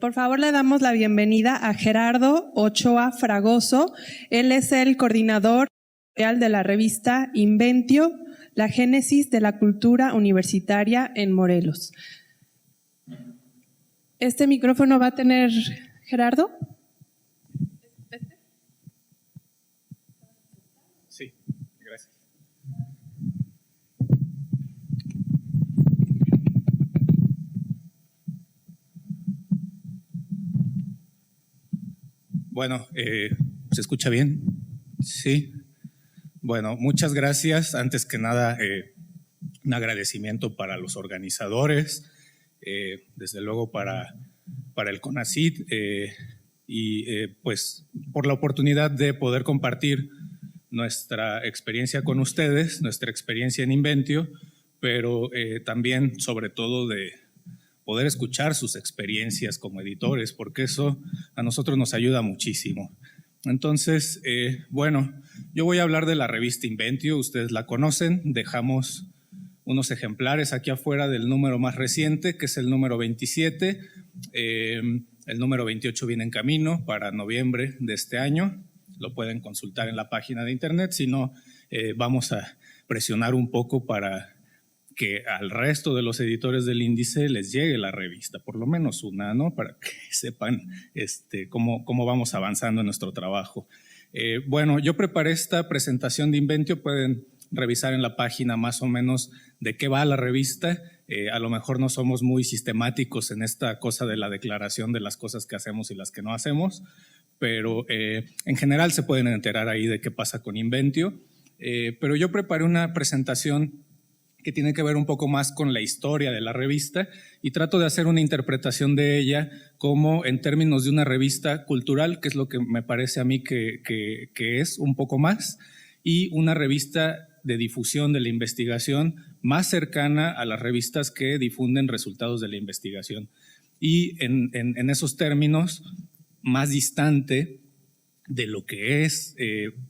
Por favor, le damos la bienvenida a Gerardo Ochoa Fragoso. Él es el coordinador de la revista Inventio, la génesis de la cultura universitaria en Morelos. ¿Este micrófono va a tener Gerardo? Sí, gracias. Bueno, ¿se escucha bien? Sí. Bueno, muchas gracias. Antes que nada, un agradecimiento para los organizadores, desde luego para el CONACYT pues por la oportunidad de poder compartir nuestra experiencia con ustedes, nuestra experiencia en Inventio, pero también sobre todo de poder escuchar sus experiencias como editores, porque eso a nosotros nos ayuda muchísimo. Entonces, bueno, yo voy a hablar de la revista Inventio, ustedes la conocen, dejamos unos ejemplares aquí afuera del número más reciente, que es el número 27, el número 28 viene en camino para noviembre de este año, lo pueden consultar en la página de internet, si no, vamos a presionar un poco para que al resto de los editores del índice les llegue la revista, por lo menos una, ¿no? Para que sepan cómo vamos avanzando en nuestro trabajo. Bueno, yo preparé esta presentación de Inventio, pueden revisar en la página más o menos de qué va la revista. A lo mejor no somos muy sistemáticos en esta cosa de la declaración de las cosas que hacemos y las que no hacemos, pero en general se pueden enterar ahí de qué pasa con Inventio. Pero yo preparé una presentación que tiene que ver un poco más con la historia de la revista y trato de hacer una interpretación de ella como en términos de una revista cultural, que es lo que me parece a mí que es un poco más, y una revista de difusión de la investigación más cercana a las revistas que difunden resultados de la investigación. Y en esos términos, más distante de lo que es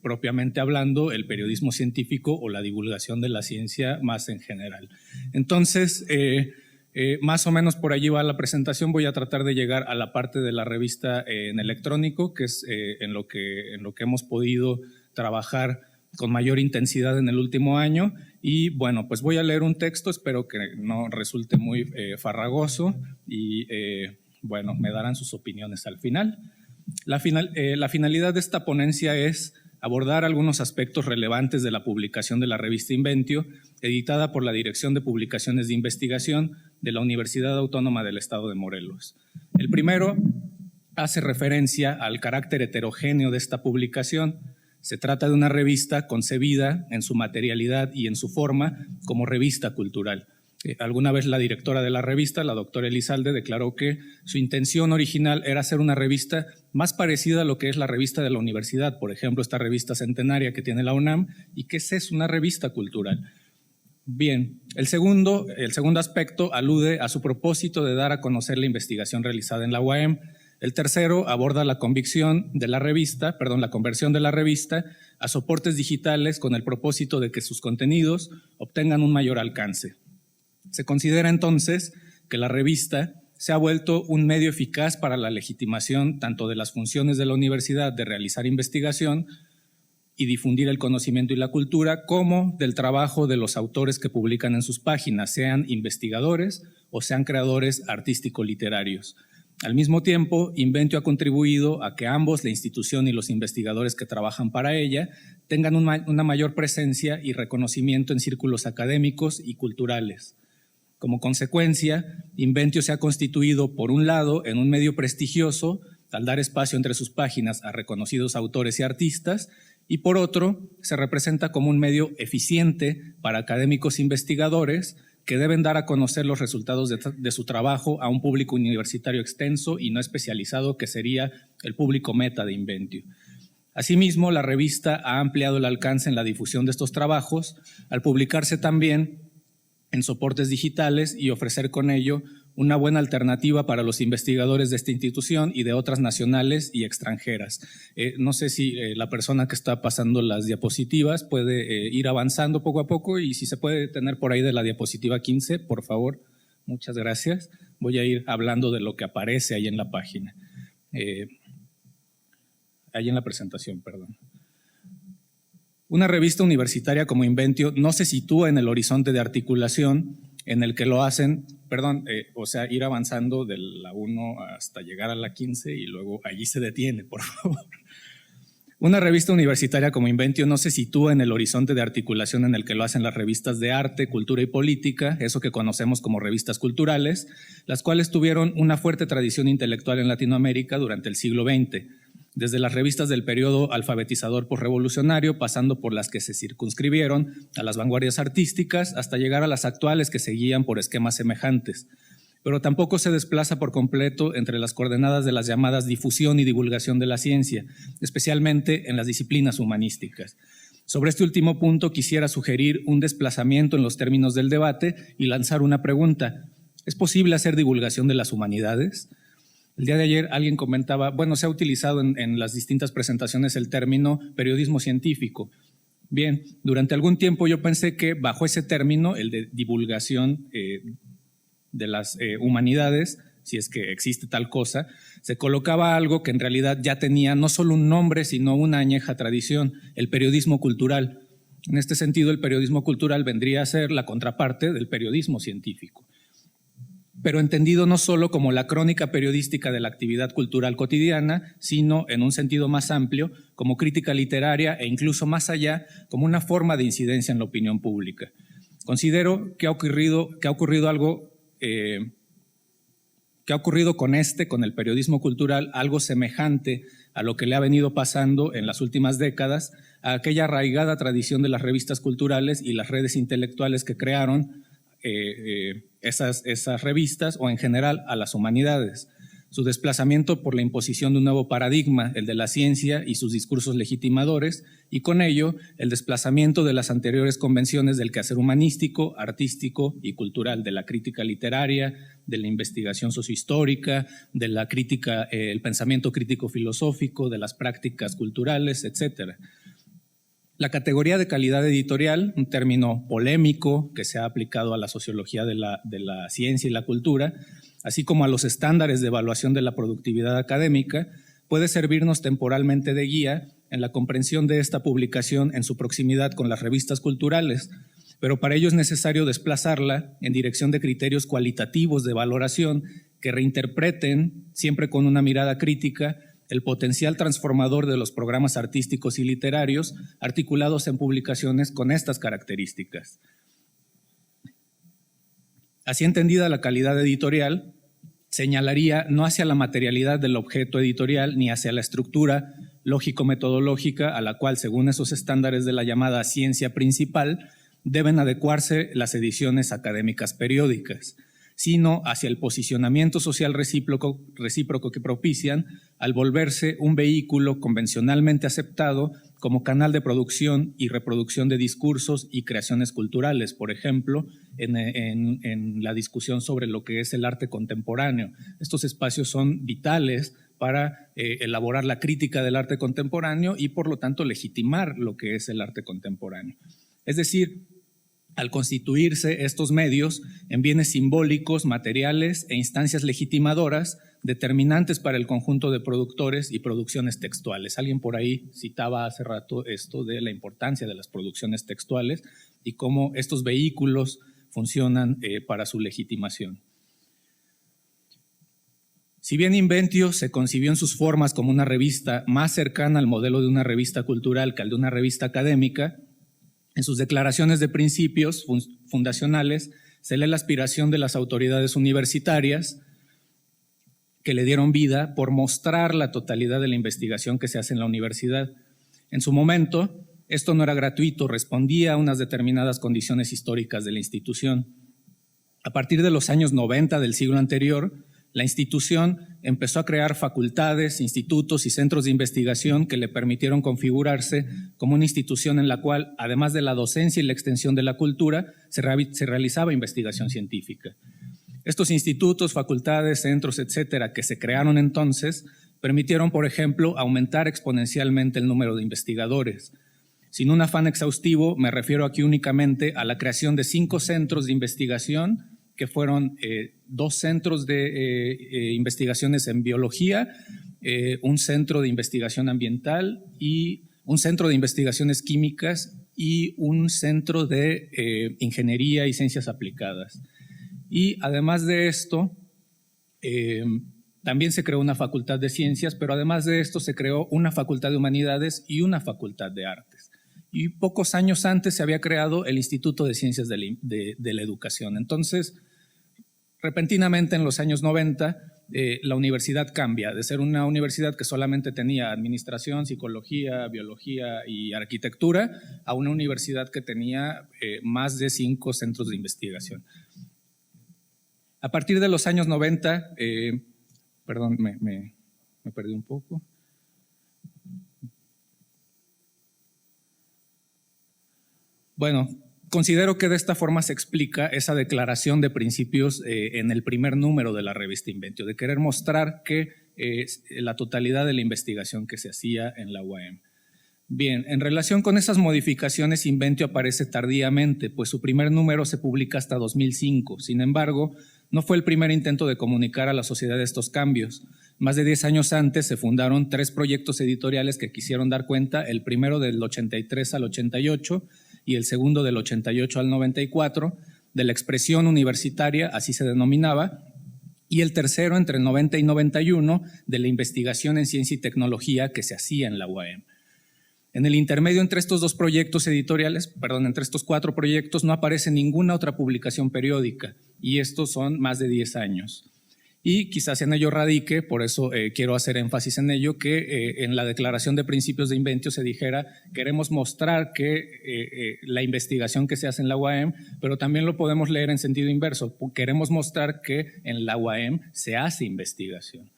propiamente hablando el periodismo científico o la divulgación de la ciencia más en general. Entonces, más o menos por allí va la presentación. Voy a tratar de llegar a la parte de la revista en electrónico, que es en lo que hemos podido trabajar con mayor intensidad en el último año. Y bueno, pues voy a leer un texto, espero que no resulte muy farragoso y bueno, me darán sus opiniones al final. La finalidad de esta ponencia es abordar algunos aspectos relevantes de la publicación de la revista Inventio, editada por la Dirección de Publicaciones de Investigación de la Universidad Autónoma del Estado de Morelos. El primero hace referencia al carácter heterogéneo de esta publicación. Se trata de una revista concebida en su materialidad y en su forma como revista cultural. Alguna vez la directora de la revista, la doctora Elizalde, declaró que su intención original era hacer una revista más parecida a lo que es la revista de la universidad, por ejemplo, esta revista centenaria que tiene la UNAM, y que es una revista cultural. Bien, el segundo aspecto alude a su propósito de dar a conocer la investigación realizada en la UAM. El tercero aborda la conversión de la revista a soportes digitales con el propósito de que sus contenidos obtengan un mayor alcance. Se considera entonces que la revista se ha vuelto un medio eficaz para la legitimación tanto de las funciones de la universidad de realizar investigación y difundir el conocimiento y la cultura, como del trabajo de los autores que publican en sus páginas, sean investigadores o sean creadores artístico-literarios. Al mismo tiempo, Inventio ha contribuido a que ambos, la institución y los investigadores que trabajan para ella, tengan una mayor presencia y reconocimiento en círculos académicos y culturales. Como consecuencia, Inventio se ha constituido, por un lado, en un medio prestigioso, al dar espacio entre sus páginas a reconocidos autores y artistas, y por otro, se representa como un medio eficiente para académicos investigadores que deben dar a conocer los resultados de su trabajo a un público universitario extenso y no especializado, que sería el público meta de Inventio. Asimismo, la revista ha ampliado el alcance en la difusión de estos trabajos al publicarse también en soportes digitales y ofrecer con ello una buena alternativa para los investigadores de esta institución y de otras nacionales y extranjeras. No sé si la persona que está pasando las diapositivas puede ir avanzando poco a poco, y si se puede tener por ahí de la diapositiva 15, por favor, Muchas gracias. Voy a ir hablando de lo que aparece ahí en la página. Ahí en la presentación, perdón. Una revista universitaria como Inventio no se sitúa en el horizonte de articulación en el que lo hacen, o sea, ir avanzando de la 1 hasta llegar a la 15 y luego allí se detiene, por favor. Una revista universitaria como Inventio no se sitúa en el horizonte de articulación en el que lo hacen las revistas de arte, cultura y política, eso que conocemos como revistas culturales, las cuales tuvieron una fuerte tradición intelectual en Latinoamérica durante el siglo XX, desde las revistas del periodo alfabetizador posrevolucionario, pasando por las que se circunscribieron a las vanguardias artísticas, hasta llegar a las actuales que se guían por esquemas semejantes. Pero tampoco se desplaza por completo entre las coordenadas de las llamadas difusión y divulgación de la ciencia, especialmente en las disciplinas humanísticas. Sobre este último punto quisiera sugerir un desplazamiento en los términos del debate y lanzar una pregunta. ¿Es posible hacer divulgación de las humanidades? El día de ayer alguien comentaba, bueno, se ha utilizado en las distintas presentaciones el término periodismo científico. Bien, durante algún tiempo yo pensé que bajo ese término, el de divulgación de las humanidades, si es que existe tal cosa, se colocaba algo que en realidad ya tenía no solo un nombre, sino una añeja tradición, el periodismo cultural. En este sentido, el periodismo cultural vendría a ser la contraparte del periodismo científico, pero entendido no solo como la crónica periodística de la actividad cultural cotidiana, sino en un sentido más amplio, como crítica literaria e incluso más allá, como una forma de incidencia en la opinión pública. Considero que ha ocurrido algo con el periodismo cultural, algo semejante a lo que le ha venido pasando en las últimas décadas a aquella arraigada tradición de las revistas culturales y las redes intelectuales que crearon esas revistas, o en general a las humanidades. Su desplazamiento por la imposición de un nuevo paradigma, el de la ciencia y sus discursos legitimadores, y con ello el desplazamiento de las anteriores convenciones del quehacer humanístico, artístico y cultural, de la crítica literaria, de la investigación sociohistórica, de la crítica, el pensamiento crítico filosófico, de las prácticas culturales, etc. La categoría de calidad editorial, un término polémico que se ha aplicado a la sociología de la ciencia y la cultura, así como a los estándares de evaluación de la productividad académica, puede servirnos temporalmente de guía en la comprensión de esta publicación en su proximidad con las revistas culturales, pero para ello es necesario desplazarla en dirección de criterios cualitativos de valoración que reinterpreten, siempre con una mirada crítica, el potencial transformador de los programas artísticos y literarios articulados en publicaciones con estas características. Así entendida la calidad editorial, señalaría no hacia la materialidad del objeto editorial ni hacia la estructura lógico-metodológica a la cual, según esos estándares de la llamada ciencia principal, deben adecuarse las ediciones académicas periódicas, sino hacia el posicionamiento social recíproco que propician al volverse un vehículo convencionalmente aceptado como canal de producción y reproducción de discursos y creaciones culturales, por ejemplo, en la discusión sobre lo que es el arte contemporáneo. Estos espacios son vitales para elaborar la crítica del arte contemporáneo y, por lo tanto, legitimar lo que es el arte contemporáneo. Es decir, al constituirse estos medios en bienes simbólicos, materiales e instancias legitimadoras determinantes para el conjunto de productores y producciones textuales. Alguien por ahí citaba hace rato esto de la importancia de las producciones textuales y cómo estos vehículos funcionan para su legitimación. Si bien Inventio se concibió en sus formas como una revista más cercana al modelo de una revista cultural que al de una revista académica, en sus declaraciones de principios fundacionales se lee la aspiración de las autoridades universitarias que le dieron vida por mostrar la totalidad de la investigación que se hace en la universidad. En su momento, esto no era gratuito, respondía a unas determinadas condiciones históricas de la institución. A partir de los años 90 del siglo anterior, la institución empezó a crear facultades, institutos y centros de investigación que le permitieron configurarse como una institución en la cual, además de la docencia y la extensión de la cultura, se realizaba investigación científica. Estos institutos, facultades, centros, etcétera, que se crearon entonces, permitieron, por ejemplo, aumentar exponencialmente el número de investigadores. Sin un afán exhaustivo, me refiero aquí únicamente a la creación de 5 centros de investigación que fueron 2 centros de investigaciones en biología, un centro de investigación ambiental y un centro de investigaciones químicas y un centro de ingeniería y ciencias aplicadas. Y además de esto, también se creó una facultad de ciencias, pero además de esto se creó una facultad de humanidades y una facultad de artes. Y pocos años antes se había creado el Instituto de Ciencias de la Educación. Entonces, repentinamente en los años 90, la universidad cambia de ser una universidad que solamente tenía administración, psicología, biología y arquitectura a una universidad que tenía más de 5 centros de investigación. A partir de los años 90, perdón, me perdí un poco. Bueno, considero que de esta forma se explica esa declaración de principios en el primer número de la revista Inventio, de querer mostrar que la totalidad de la investigación que se hacía en la UAM. Bien, en relación con esas modificaciones, Inventio aparece tardíamente, pues su primer número se publica hasta 2005. Sin embargo, no fue el primer intento de comunicar a la sociedad estos cambios. Más de 10 años antes se fundaron 3 proyectos editoriales que quisieron dar cuenta, el primero del 83 al 88 y el segundo del 88 al 94, de la expresión universitaria, así se denominaba, y el tercero entre 90 y 91 de la investigación en ciencia y tecnología que se hacía en la UAM. En el intermedio entre estos 2 proyectos editoriales, entre estos 4 proyectos, no aparece ninguna otra publicación periódica, y estos son más de 10 años. Y quizás en ello radique, por eso quiero hacer énfasis en ello, que en la declaración de principios de Inventio se dijera, queremos mostrar que la investigación que se hace en la UAM, pero también lo podemos leer en sentido inverso, queremos mostrar que en la UAM se hace investigación.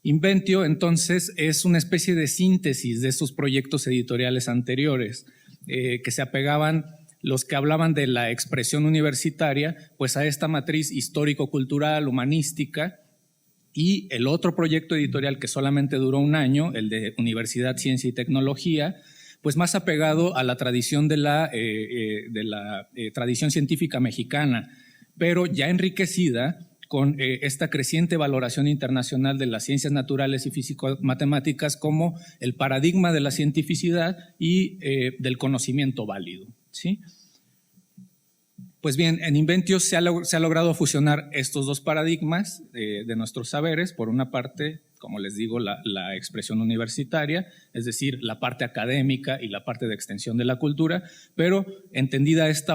Inventio, entonces, es una especie de síntesis de estos proyectos editoriales anteriores que se apegaban, los que hablaban de la expresión universitaria, pues a esta matriz histórico-cultural, humanística, y el otro proyecto editorial que solamente duró un año, el de Universidad, Ciencia y Tecnología, pues más apegado a la tradición de la tradición científica mexicana, pero ya enriquecida con esta creciente valoración internacional de las ciencias naturales y físico-matemáticas como el paradigma de la cientificidad y del conocimiento válido, ¿sí? Pues bien, en Inventio se ha logrado fusionar estos 2 paradigmas de nuestros saberes. Por una parte, como les digo, la expresión universitaria, es decir, la parte académica y la parte de extensión de la cultura, pero entendida esta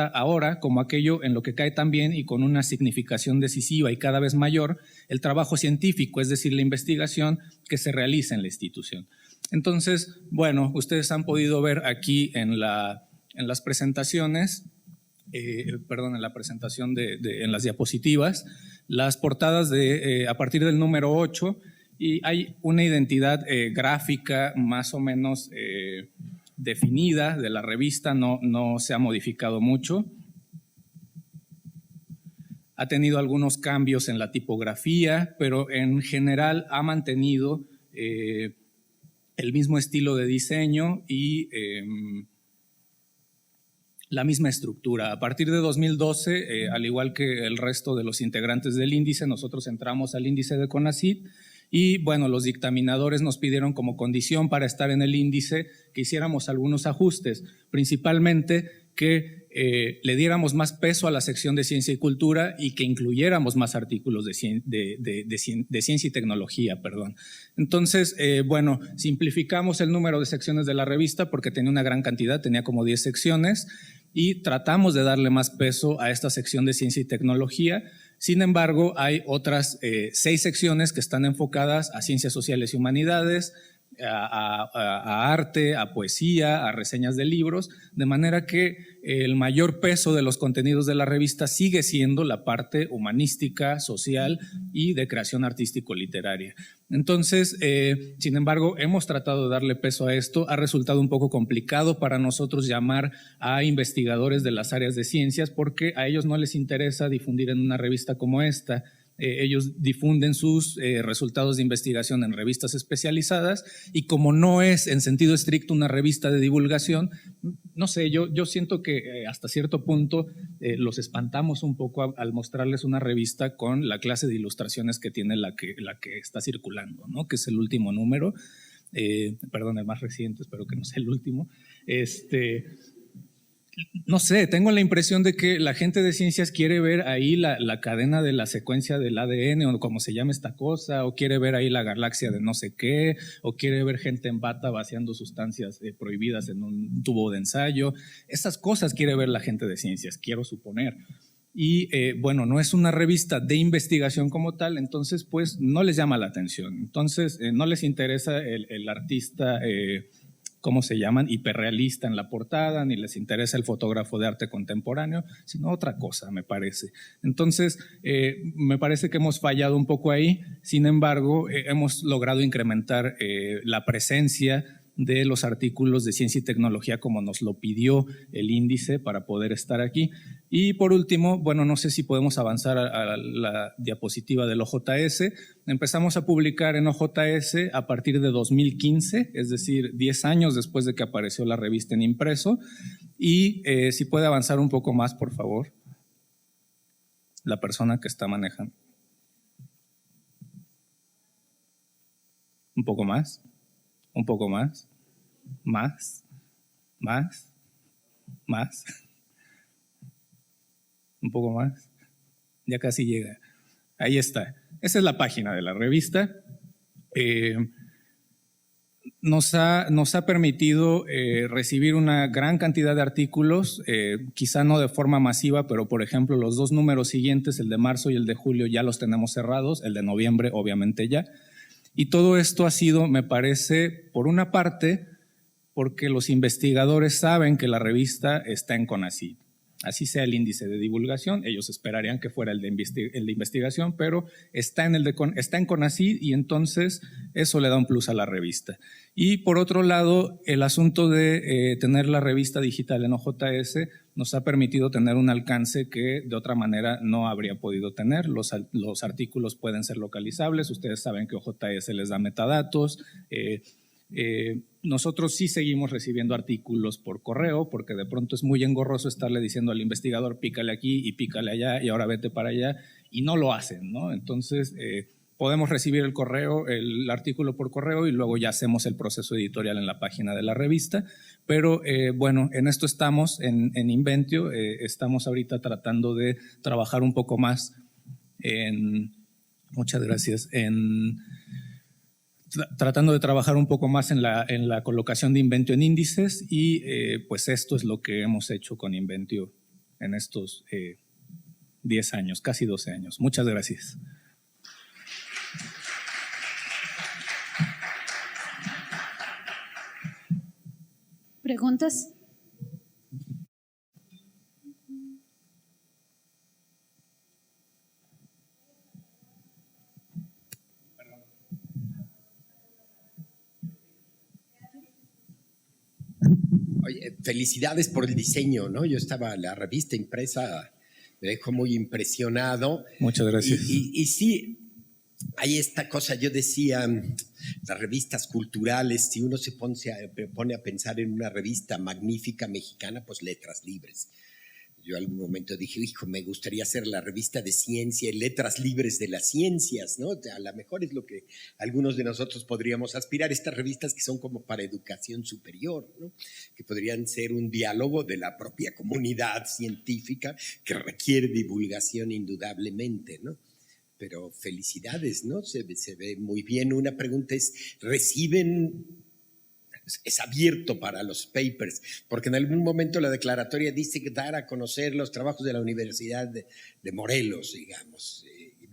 ahora como aquello en lo que cae también y con una significación decisiva y cada vez mayor, el trabajo científico, es decir, la investigación que se realiza en la institución. Entonces, bueno, ustedes han podido ver aquí en las presentaciones, en la presentación en las diapositivas, las portadas a partir del número 8, y hay una identidad gráfica más o menos definida de la revista, no se ha modificado mucho. Ha tenido algunos cambios en la tipografía, pero en general ha mantenido el mismo estilo de diseño y la misma estructura. A partir de 2012, al igual que el resto de los integrantes del índice, nosotros entramos al índice de CONACYT y bueno, los dictaminadores nos pidieron como condición para estar en el índice que hiciéramos algunos ajustes, principalmente que le diéramos más peso a la sección de ciencia y cultura y que incluyéramos más artículos de ciencia y tecnología, Entonces, bueno, simplificamos el número de secciones de la revista porque tenía una gran cantidad, tenía como 10 secciones, y tratamos de darle más peso a esta sección de ciencia y tecnología. Sin embargo, hay otras 6 secciones que están enfocadas a ciencias sociales y humanidades, a arte, a poesía, a reseñas de libros, de manera que el mayor peso de los contenidos de la revista sigue siendo la parte humanística, social y de creación artístico-literaria. Entonces, sin embargo, hemos tratado de darle peso a esto. Ha resultado un poco complicado para nosotros llamar a investigadores de las áreas de ciencias porque a ellos no les interesa difundir en una revista como esta. ellos difunden sus resultados de investigación en revistas especializadas y como no es en sentido estricto una revista de divulgación, no sé, yo siento que hasta cierto punto los espantamos un poco al mostrarles una revista con la clase de ilustraciones que tiene la que está circulando, ¿no? Que es el último número, perdón, el más reciente, espero que no sea el último. No sé, tengo la impresión de que la gente de ciencias quiere ver ahí la cadena de la secuencia del ADN o como se llama esta cosa, o quiere ver ahí la galaxia de no sé qué, o quiere ver gente en bata vaciando sustancias prohibidas en un tubo de ensayo. Esas cosas quiere ver la gente de ciencias, quiero suponer. Y bueno, no es una revista de investigación como tal, entonces pues no les llama la atención. Entonces no les interesa el artista, ¿cómo se llaman? Hiperrealista en la portada, ni les interesa el fotógrafo de arte contemporáneo, sino otra cosa, me parece. Entonces, me parece que hemos fallado un poco ahí, sin embargo, hemos logrado incrementar la presencia de los artículos de ciencia y tecnología como nos lo pidió el índice para poder estar aquí. Y por último, bueno, no sé si podemos avanzar a la diapositiva del OJS. Empezamos a publicar en OJS a partir de 2015, es decir, 10 años después de que apareció la revista en impreso. Y si puede avanzar un poco más, por favor, la persona que está manejando. Un poco más. Un poco más, más, un poco más, ya casi llega. Ahí está, esa es la página de la revista. Nos ha permitido recibir una gran cantidad de artículos, quizá no de forma masiva, pero por ejemplo los dos números siguientes, el de marzo y el de julio, ya los tenemos cerrados, el de noviembre obviamente ya. Y todo esto ha sido, me parece, por una parte, porque los investigadores saben que la revista está en CONACYT. Así sea el índice de divulgación, ellos esperarían que fuera el de investigación, pero está en CONACYT y entonces eso le da un plus a la revista. Y por otro lado, el asunto de tener la revista digital en OJS nos ha permitido tener un alcance que de otra manera no habría podido tener. Los artículos pueden ser localizables, ustedes saben que OJS les da metadatos. Nosotros sí seguimos recibiendo artículos por correo porque de pronto es muy engorroso estarle diciendo al investigador pícale aquí y pícale allá y ahora vete para allá y no lo hacen, ¿no? Entonces podemos recibir el artículo por correo y luego ya hacemos el proceso editorial en la página de la revista, pero bueno, en esto estamos en Inventio, estamos ahorita tratando de trabajar un poco más muchas gracias, tratando de trabajar un poco más en la colocación de Inventio en índices y pues esto es lo que hemos hecho con Inventio en estos 10 años, casi 12 años. Muchas gracias. ¿Preguntas? Oye, felicidades por el diseño, ¿no? Yo estaba, la revista impresa me dejó muy impresionado. Muchas gracias. Y sí, hay esta cosa, yo decía, las revistas culturales, si uno se pone a pensar en una revista magnífica mexicana, pues Letras Libres. Yo en algún momento dije, hijo, me gustaría hacer la revista de ciencia y letras libres de las ciencias, ¿no? A lo mejor es lo que algunos de nosotros podríamos aspirar, estas revistas que son como para educación superior, ¿no? Que podrían ser un diálogo de la propia comunidad científica que requiere divulgación indudablemente, ¿no? Pero felicidades, ¿no? Se ve muy bien. Una pregunta es, es abierto para los papers, porque en algún momento la declaratoria dice que dar a conocer los trabajos de la Universidad de Morelos, digamos.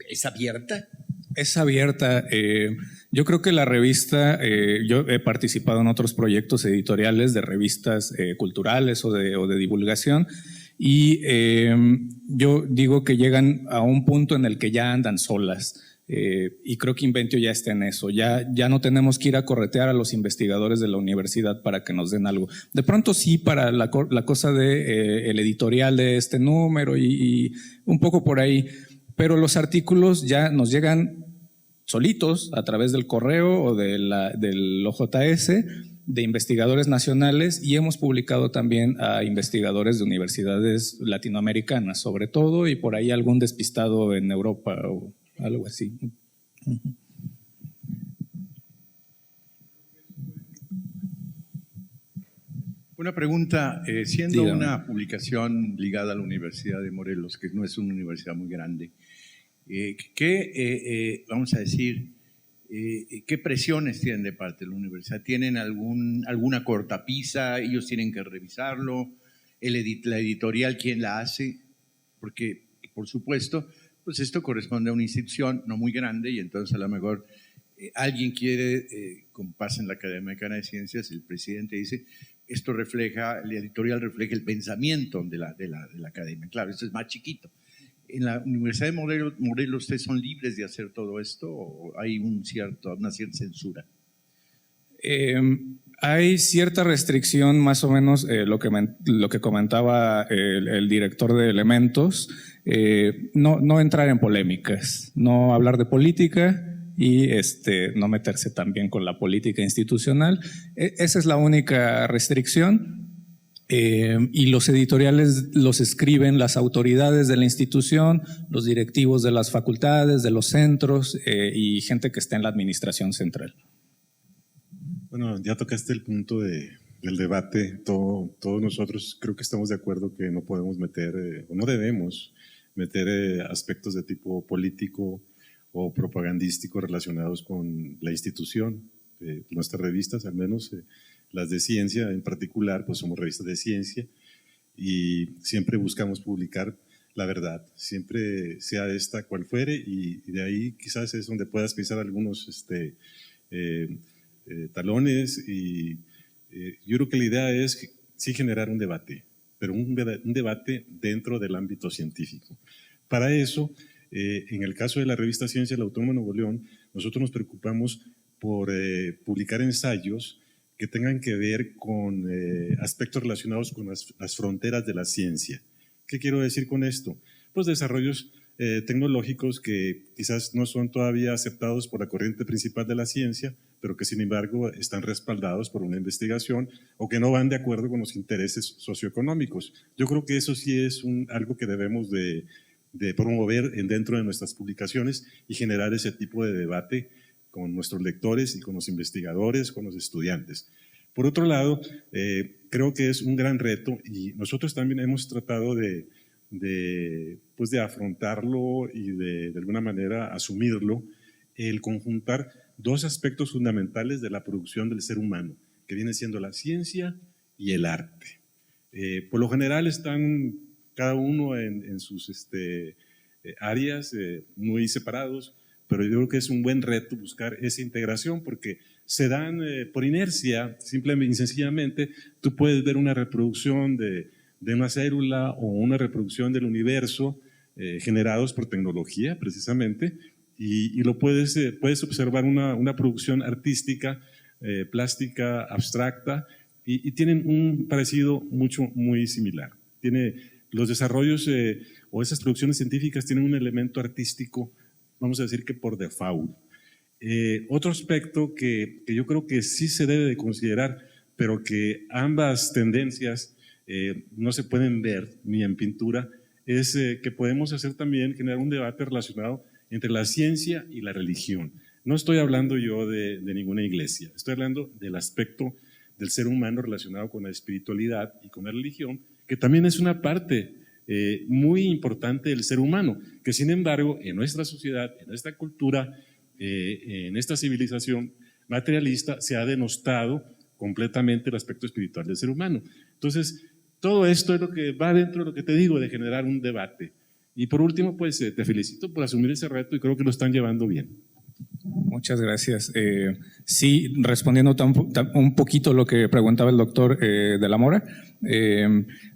¿Es abierta? Es abierta. Yo creo que la revista, yo he participado en otros proyectos editoriales de revistas culturales o de divulgación y yo digo que llegan a un punto en el que ya andan solas. Y creo que Inventio ya está en eso, ya no tenemos que ir a corretear a los investigadores de la universidad para que nos den algo. De pronto sí para la cosa de el editorial de este número y un poco por ahí, pero los artículos ya nos llegan solitos a través del correo o del OJS, de investigadores nacionales, y hemos publicado también a investigadores de universidades latinoamericanas, sobre todo, y por ahí algún despistado en Europa o algo así. Una pregunta, siendo Dígame. una publicación ligada a la Universidad de Morelos, que no es una universidad muy grande, vamos a decir, ¿qué presiones tienen de parte de la universidad? ¿Tienen alguna cortapisa? ¿Ellos tienen que revisarlo? ¿La editorial quién la hace? Porque, por supuesto, pues esto corresponde a una institución no muy grande y entonces a lo mejor alguien quiere, como pasa en la Academia Mexicana de Ciencias, el presidente dice, esto refleja, la editorial refleja el pensamiento de la academia. Claro, esto es más chiquito. ¿En la Universidad de Morelos ustedes son libres de hacer todo esto o hay una cierta censura? Hay cierta restricción, más o menos lo que comentaba el director de Elementos, no entrar en polémicas, no hablar de política y no meterse también con la política institucional. Esa es la única restricción. Y los editoriales los escriben las autoridades de la institución, los directivos de las facultades, de los centros y gente que está en la administración central. Bueno, ya tocaste el punto del debate. Todos nosotros creo que estamos de acuerdo que no podemos meter, o no debemos meter aspectos de tipo político o propagandístico relacionados con la institución. Nuestras revistas, al menos las de ciencia en particular, pues somos revistas de ciencia y siempre buscamos publicar la verdad, siempre sea esta cual fuere, y de ahí quizás es donde puedas pisar algunos talones, y yo creo que la idea es sí generar un debate, pero un debate dentro del ámbito científico. Para eso, en el caso de la revista Ciencia de la Autónoma de Nuevo León, nosotros nos preocupamos por publicar ensayos que tengan que ver con aspectos relacionados con las fronteras de la ciencia. ¿Qué quiero decir con esto? Pues desarrollos tecnológicos que quizás no son todavía aceptados por la corriente principal de la ciencia, pero que sin embargo están respaldados por una investigación o que no van de acuerdo con los intereses socioeconómicos. Yo creo que eso sí es algo que debemos de promover dentro de nuestras publicaciones y generar ese tipo de debate con nuestros lectores y con los investigadores, con los estudiantes. Por otro lado, creo que es un gran reto y nosotros también hemos tratado de afrontarlo y de alguna manera asumirlo, el conjuntar dos aspectos fundamentales de la producción del ser humano, que viene siendo la ciencia y el arte. Por lo general están cada uno en sus áreas muy separados, pero yo creo que es un buen reto buscar esa integración porque se dan por inercia, simplemente y sencillamente, tú puedes ver una reproducción de una célula o una reproducción del universo generados por tecnología precisamente, y lo puedes observar una producción artística, plástica, abstracta, y tienen un parecido muy similar. Los desarrollos o esas producciones científicas tienen un elemento artístico, vamos a decir que por default. Otro aspecto que yo creo que sí se debe de considerar, pero que ambas tendencias no se pueden ver ni en pintura, es que podemos hacer también, generar un debate relacionado entre la ciencia y la religión. No estoy hablando yo de ninguna iglesia, estoy hablando del aspecto del ser humano relacionado con la espiritualidad y con la religión, que también es una parte muy importante del ser humano, que sin embargo en nuestra sociedad, en nuestra cultura, en esta civilización materialista se ha denostado completamente el aspecto espiritual del ser humano. Entonces, todo esto es lo que va dentro de lo que te digo, de generar un debate. Y por último, pues te felicito por asumir ese reto y creo que lo están llevando bien. Muchas gracias. Sí, respondiendo un poquito lo que preguntaba el doctor de la Mora,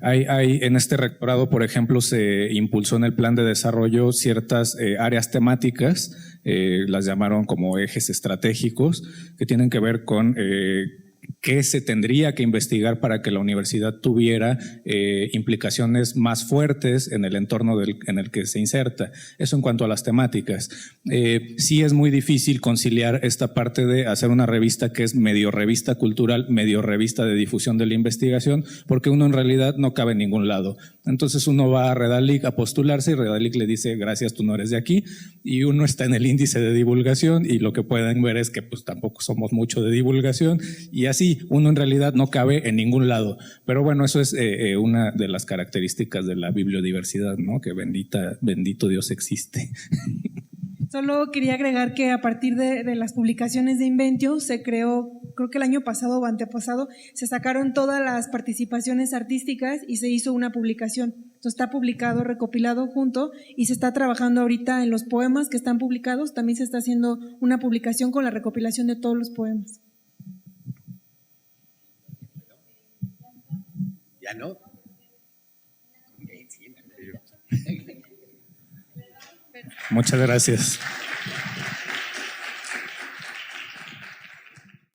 hay en este rectorado, por ejemplo, se impulsó en el plan de desarrollo ciertas áreas temáticas, las llamaron como ejes estratégicos, que tienen que ver con qué se tendría que investigar para que la universidad tuviera implicaciones más fuertes en el entorno en el que se inserta. Eso en cuanto a las temáticas. Sí es muy difícil conciliar esta parte de hacer una revista que es medio revista cultural, medio revista de difusión de la investigación, porque uno en realidad no cabe en ningún lado. Entonces uno va a Redalic a postularse y Redalic le dice gracias, tú no eres de aquí, y uno está en el índice de divulgación y lo que pueden ver es que pues tampoco somos mucho de divulgación y así uno en realidad no cabe en ningún lado. Pero bueno, eso es una de las características de la bibliodiversidad, ¿no? Que bendito Dios existe. Solo quería agregar que a partir de las publicaciones de Inventio se creó, creo que el año pasado o antepasado, se sacaron todas las participaciones artísticas y se hizo una publicación. Entonces está publicado, recopilado junto y se está trabajando ahorita en los poemas que están publicados. También se está haciendo una publicación con la recopilación de todos los poemas. ¿Ya no? Muchas gracias.